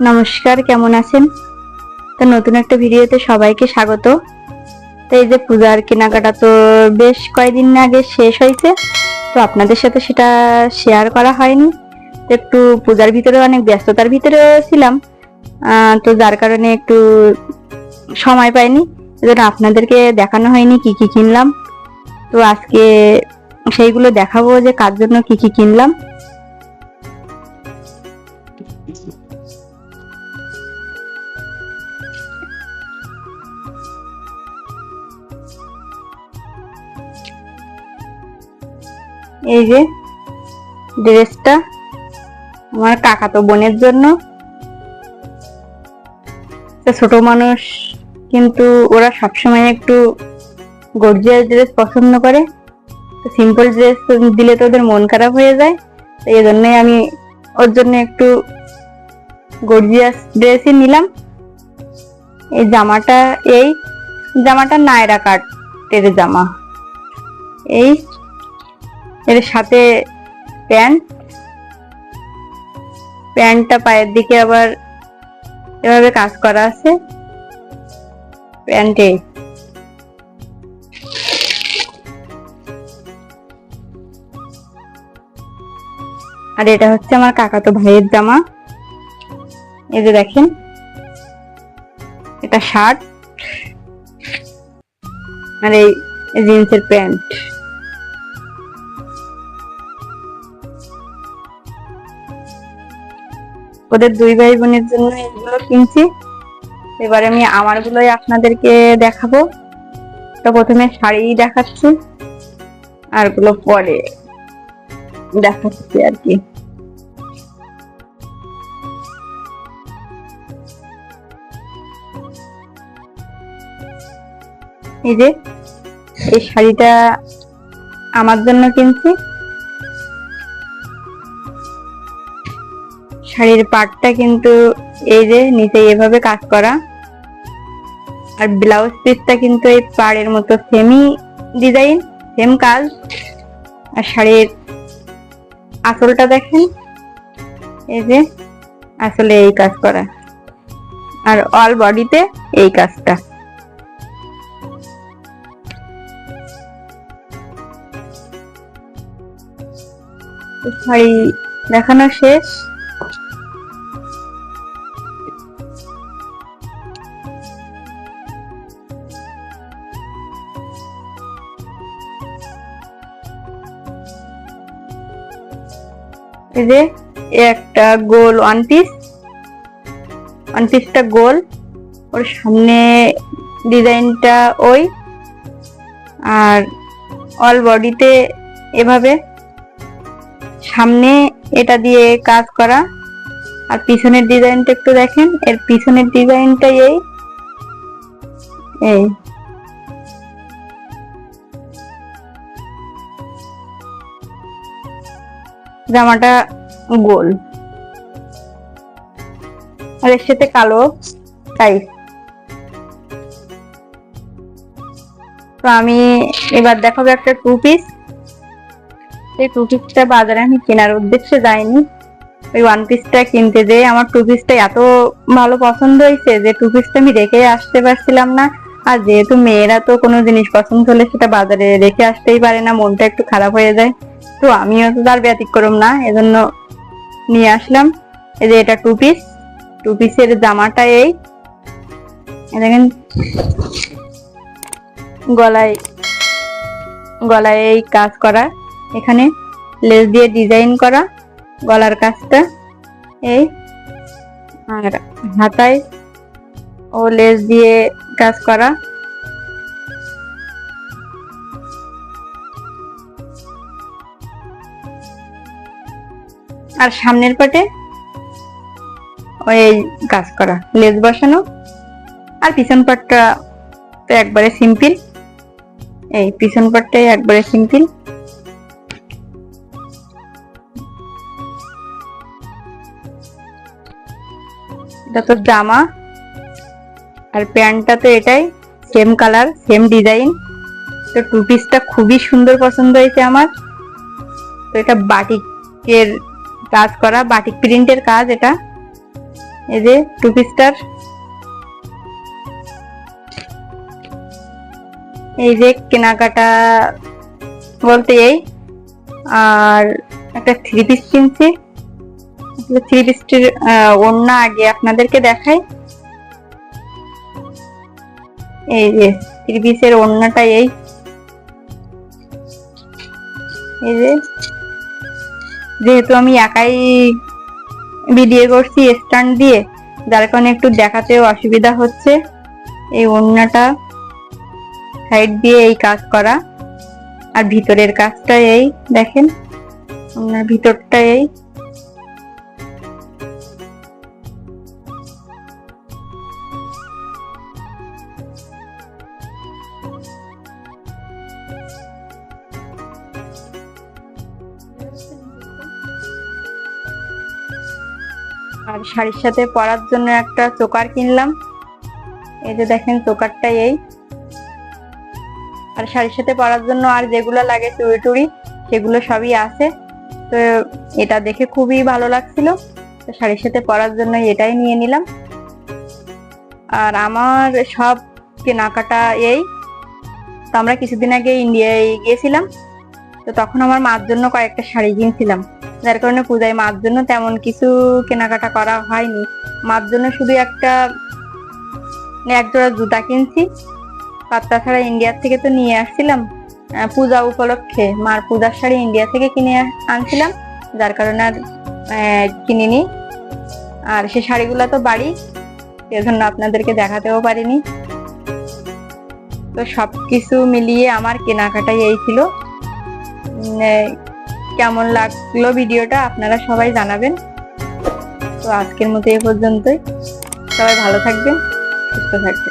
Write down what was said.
নমস্কার, কেমন আছেন? তো নতুন একটা ভিডিওতে সবাইকে স্বাগত। তো এই যে পূজার কেনাকাটা তো বেশ কয়েকদিন আগে শেষ হয়েছে, তো আপনাদের সাথে সেটা শেয়ার করা হয়নি। তো একটু পূজার ভিতরে অনেক ব্যস্ততার ভিতরে ছিলাম, তো যার কারণে একটু সময় পাইনি, এজন্য আপনাদেরকে দেখানো হয়নি কি কি কিনলাম। তো আজকে সেইগুলো দেখাবো যে কার জন্য কি কি কিনলাম। এই যে ড্রেসটা আমার কাকাতো বোনের জন্য। ছোট মানুষ কিন্তু ওরা সবসময় একটু গর্জিয়াস ড্রেস পছন্দ করে, তো সিম্পল ড্রেস দিলে তো ওদের মন খারাপ হয়ে যায়। তো এই জন্যই আমি ওর জন্য একটু গর্জিয়াস ড্রেসই নিলাম। এই জামাটা নায়রা কাটের জামা। এর সাথে প্যান্টটা পায়ের দিকে আবার এভাবে কাজ করা আছে প্যান্টে। আর এটা হচ্ছে আমার কাকাতো ভাইয়ের জামা। এই যে দেখেন, এটা শার্ট আর এই জিন্সের প্যান্ট। ওদের দুই ভাই বোনের জন্য এগুলো কিনছি। এবারে আমি আমার গুলোই আপনাদেরকে দেখাবো। তো প্রথমে শাড়ি দেখাচ্ছি, আর গুলো পরে দেখাচ্ছি আর কি। এই যে এই শাড়িটা আমার জন্য কিনছি। শাড়ির পাটটা কিন্তু এই যে নিচে এভাবে কাজ করা, আর ব্লাউজ পিসটা কিন্তু এই পাড়ের মতো সেমই ডিজাইন, সেম কাজ। আর শাড়ির আঁচলটা দেখেন, এই যে আসলে এই কাজ করা, আর অল বডিতে এই কাজটা। শাড়ি দেখানো শেষ। এই যে একটা গোল ওয়ান পিসটা গোল, ওর সামনে ডিজাইনটা ওই, আর অল বডিতে এভাবে সামনে এটা দিয়ে কাজ করা। আর পিছনের ডিজাইনটা একটু দেখেন, এর পিছনের ডিজাইনটা এই জামাটা গোল, আর এর সাথে কালো টাইপ। তো আমি এবার দেখাবো একটা টু পিস। এই টু পিসটা বাজারে আমি কেনার উদ্দেশ্যে যাইনি, ওই ওয়ান পিসটা কিনতে যেয়ে আমার টু পিসটা এত ভালো পছন্দ হয়েছে যে টু পিসটা আমি রেখে আসতে পারছিলাম না। আর যেহেতু মেয়েরা তো কোনো জিনিস পছন্দ হলে সেটা বাজারে রেখে আসতেই পারে না, মনটা একটু খারাপ হয়ে যায়। তো আমিও তো তার ব্যতিক্রম না, এজন্য নিয়ে আসলাম। এই যে এটা টু পিসের জামাটা এই দেখেন, গলায় এই কাজ করা, এখানে লেস দিয়ে ডিজাইন করা গলার কাজটা এই, আর হাতায় ও লেস দিয়ে কাজ করা। আর সামনের পাটে ওই কাজ করা লেস বসানো। আর পিছন পাটটা তো একবারে সিম্পল, এই পিছন পাটটাই একবারে সিম্পল। এটা তো জামা, আর প্যান্টটা তো এটাই সেম কালার সেম ডিজাইন। তো টু পিসটা খুবই সুন্দর পছন্দ হয়েছে আমার। তো এটা বাটিকের কাজ করা, বাটিক প্রিন্টের কাজ এটা। এই যে টু পিসটার এই যে কেনাকাটা বলতে এই, আর একটা থ্রি পিস কিনছি। থ্রি পিসটির ওড়না আগে আপনাদেরকে দেখাই। এই যে থ্রি পিসের ওড়নাটা এই যে, যেহেতু আমি একাই ভিডিও করছি স্ট্যান্ড দিয়ে, যার কারণে একটু দেখাতেও অসুবিধা হচ্ছে। এই ওড়নাটা সাইড দিয়ে এই কাজ করা, আর ভিতরের কাজটা এই দেখেন, ওড়নার ভিতরটা এই। আর শাড়ির সাথে পরার জন্য একটা চোকার কিনলাম। এই যে দেখেন চোকারটা এই। আর শাড়ির সাথে পরার জন্য আর যেগুলো লাগে চুড়ি টুড়ি সেগুলো সবই আছে। তো এটা দেখে খুবই ভালো লাগছিল, তো শাড়ির সাথে পরার জন্য এটাই নিয়ে নিলাম। আর আমার সব কেনাকাটা এই। তো আমরা কিছুদিন আগে ইন্ডিয়ায় গিয়েছিলাম, তো তখন আমার মার জন্য কয়েকটা শাড়ি কিনছিলাম, যার কারণে পূজায় মার জন্য তেমন কিছু কেনাকাটা করা হয়নি। মার জন্য শুধু এক জোড়া জুতা কিনছি। পাত্তা ছাড়া ইন্ডিয়া থেকে তো নিয়ে আসছিলাম পূজা উপলক্ষে, মার পূজার শাড়ি ইন্ডিয়া থেকে কিনে আনছিলাম, যার কারণে আর কিনিনি। আর সে শাড়িগুলো তো বাড়ি, এজন্য আপনাদেরকে দেখাতেও পারিনি। তো সবকিছু মিলিয়ে আমার কেনাকাটাই এই ছিল। কেমন লাগলো ভিডিওটা আপনারা সবাই জানাবেন। তো আজকের মতো এই পর্যন্তই। সবাই ভালো থাকবেন, সুস্থ থাকবেন।